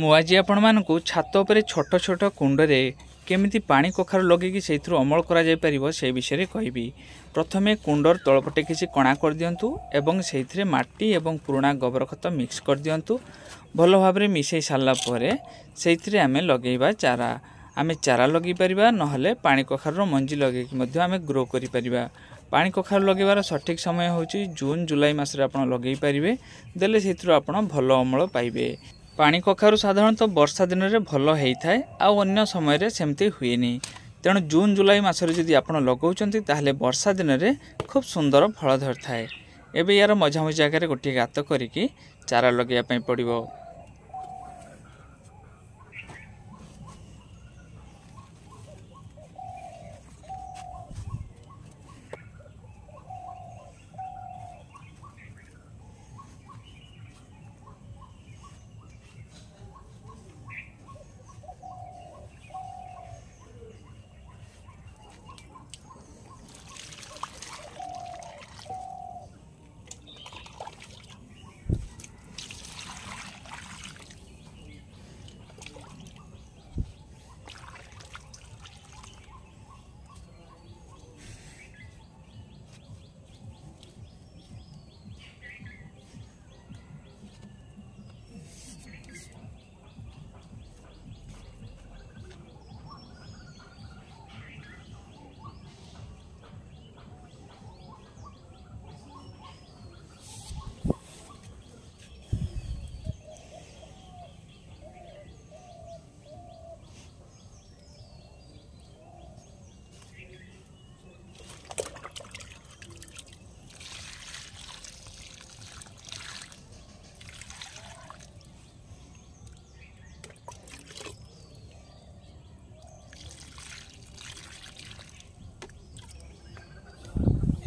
ମୁଁ ଆଜି ଆପଣମାନଙ୍କୁ ଛାତ ଉପରେ ଛୋଟ ଛୋଟ କୁଣ୍ଡରେ କେମିତି ପାଣି କଖାରୁ ଲଗେଇକି ସେଇଥିରୁ ଅମଳ କରାଯାଇପାରିବ ସେ ବିଷୟରେ କହିବି। ପ୍ରଥମେ କୁଣ୍ଡର ତଳପଟେ କିଛି କଣା କରିଦିଅନ୍ତୁ ଏବଂ ସେଇଥିରେ ମାଟି ଏବଂ ପୁରୁଣା ଗୋବର ଖତ ମିକ୍ସ କରିଦିଅନ୍ତୁ। ଭଲ ଭାବରେ ମିଶାଇ ସାରିଲା ପରେ ସେଇଥିରେ ଆମେ ଲଗେଇବା ଚାରା। ଆମେ ଚାରା ଲଗାଇ ପାରିବା, ନହେଲେ ପାଣି କଖାରୁର ମଞ୍ଜି ଲଗେଇକି ମଧ୍ୟ ଆମେ ଗ୍ରୋ କରିପାରିବା। ପାଣି କଖାରୁ ଲଗାଇବାର ସଠିକ୍ ସମୟ ହେଉଛି ଜୁନ୍ ଜୁଲାଇ ମାସରେ ଆପଣ ଲଗାଇ ପାରିବେ, ଦେଲେ ସେଇଥିରୁ ଆପଣ ଭଲ ଅମଳ ପାଇବେ। ପାଣି କଖାରୁ ସାଧାରଣତଃ ବର୍ଷା ଦିନରେ ଭଲ ହେଇଥାଏ, ଆଉ ଅନ୍ୟ ସମୟରେ ସେମିତି ହୁଏନି। ତେଣୁ ଜୁନ୍ ଜୁଲାଇ ମାସରେ ଯଦି ଆପଣ ଲଗାଉଛନ୍ତି ତାହେଲେ ବର୍ଷା ଦିନରେ ଖୁବ୍ ସୁନ୍ଦର ଫଳ ଧରିଥାଏ। ଏବେ ୟାର ମଝାମଝି ଜାଗାରେ ଗୋଟିଏ ଗାତ କରିକି ଚାରା ଲଗାଇବା ପାଇଁ ପଡ଼ିବ।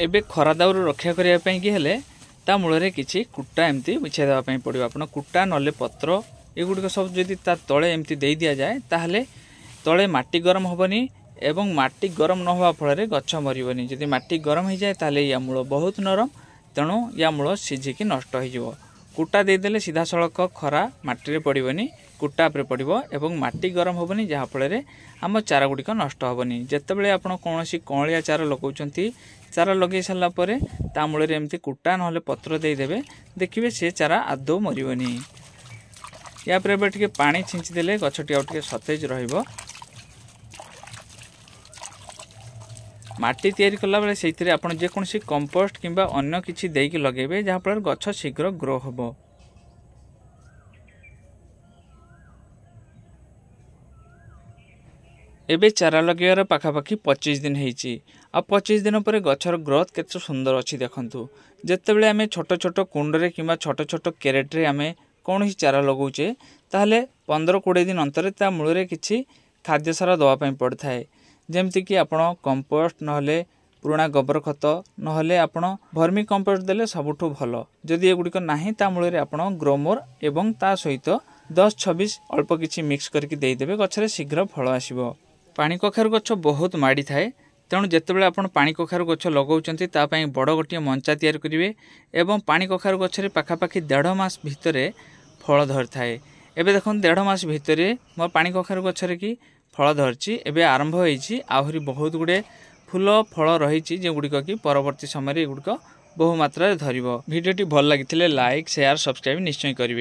ଏବେ ଖରା ଦାଉରୁ ରକ୍ଷା କରିବା ପାଇଁ କି ହେଲେ ତା ମୂଳରେ କିଛି କୁଟା ଏମିତି ବିଛାଇ ଦେବା ପାଇଁ ପଡ଼ିବ। ଆପଣ କୁଟା ନହେଲେ ପତ୍ର ଏଗୁଡ଼ିକ ସବୁ ଯଦି ତା ତଳେ ଏମିତି ଦେଇ ଦିଆଯାଏ ତାହେଲେ ତଳେ ମାଟି ଗରମ ହେବନି ଏବଂ ମାଟି ଗରମ ନ ହେବା ଫଳରେ ଗଛ ମରିବନି। ଯଦି ମାଟି ଗରମ ହେଇଯାଏ ତାହେଲେ ୟା ମୂଳ ବହୁତ ନରମ, ତେଣୁ ୟା ମୂଳ ସିଝିକି ନଷ୍ଟ ହେଇଯିବ। କୁଟା ଦେଇଦେଲେ ସିଧାସଳଖ ଖରା ମାଟିରେ ପଡ଼ିବନି, କୁଟା ଉପରେ ପଡ଼ିବ ଏବଂ ମାଟି ଗରମ ହେବନି, ଯାହାଫଳରେ ଆମ ଚାରା ଗୁଡ଼ିକ ନଷ୍ଟ ହେବନି। ଯେତେବେଳେ ଆପଣ କୌଣସି କଅଁଳିଆ ଚାରା ଲଗାଉଛନ୍ତି, ଚାରା ଲଗାଇ ସାରିଲା ପରେ ତା ମୂଳରେ ଏମିତି କୁଟା ନହେଲେ ପତ୍ର ଦେଇଦେବେ, ଦେଖିବେ ସେ ଚାରା ଆଦୌ ମରିବନି। ୟା ପରେ ଏବେ ଟିକେ ପାଣି ଛିଞ୍ଚି ଦେଲେ ଗଛଟି ଆଉ ଟିକେ ସତେଜ ରହିବ। ମାଟି ତିଆରି କଲାବେଳେ ସେଇଥିରେ ଆପଣ ଯେକୌଣସି କମ୍ପୋଷ୍ଟ କିମ୍ବା ଅନ୍ୟ କିଛି ଦେଇକି ଲଗାଇବେ, ଯାହାଫଳରେ ଗଛ ଶୀଘ୍ର ଗ୍ରୋ ହେବ। ଏବେ ଚାରା ଲଗାଇବାର ପାଖାପାଖି 25 ଦିନ ହେଇଛି, ଆଉ 25 ଦିନ ପରେ ଗଛର ଗ୍ରୋଥ କେତେ ସୁନ୍ଦର ଅଛି ଦେଖନ୍ତୁ। ଯେତେବେଳେ ଆମେ ଛୋଟ ଛୋଟ କୁଣ୍ଡରେ କିମ୍ବା ଛୋଟ ଛୋଟ କ୍ୟାରେଟ୍ରେ ଆମେ କୌଣସି ଚାରା ଲଗାଉଛେ, ତାହେଲେ 15-20 ଦିନ ଅନ୍ତରେ ତା ମୂଳରେ କିଛି ଖାଦ୍ୟ ସାର ଦେବା ପାଇଁ ପଡ଼ିଥାଏ। ଯେମିତିକି ଆପଣ କମ୍ପୋଷ୍ଟ ନହେଲେ ପୁରୁଣା ଗୋବର ଖତ ନହେଲେ ଆପଣ ଭର୍ମି କମ୍ପୋଷ୍ଟ ଦେଲେ ସବୁଠୁ ଭଲ। ଯଦି ଏଗୁଡ଼ିକ ନାହିଁ ତା ମୂଳରେ ଆପଣ ଗ୍ରୋମୋର ଏବଂ ତା ସହିତ 10-26 ଅଳ୍ପ କିଛି ମିକ୍ସ କରିକି ଦେଇଦେବେ, ଗଛରେ ଶୀଘ୍ର ଫଳ ଆସିବ। ପାଣି କଖାରୁ ଗଛ ବହୁତ ମାଡ଼ି ଥାଏ, ତେଣୁ ଯେତେବେଳେ ଆପଣ ପାଣି କଖାରୁ ଗଛ ଲଗାଉଛନ୍ତି ତା ପାଇଁ ବଡ଼ ଗୋଟିଏ ମଞ୍ଚା ତିଆରି କରିବେ ଏବଂ ପାଣି କଖାରୁ ଗଛରେ ପାଖାପାଖି 1.5 ମାସ ଭିତରେ ଫଳ ଧରିଥାଏ। ଏବେ ଦେଖନ୍ତୁ 1.5 ମାସ ଭିତରେ ମୋ ପାଣି କଖାରୁ ଗଛରେ କି ଫଳ ଧରିଛି। ଏବେ ଆରମ୍ଭ ହେଇଛି, ଆହୁରି ବହୁତ ଗୁଡ଼ିଏ ଫୁଲ ଫଳ ରହିଛି ଯେଉଁଗୁଡ଼ିକ କି ପରବର୍ତ୍ତୀ ସମୟରେ ଏଗୁଡ଼ିକ ବହୁ ମାତ୍ରାରେ ଧରିବ। ଭିଡ଼ିଓଟି ଭଲ ଲାଗିଥିଲେ ଲାଇକ୍, ସେୟାର, ସବସ୍କ୍ରାଇବ୍ ନିଶ୍ଚୟ କରିବେ।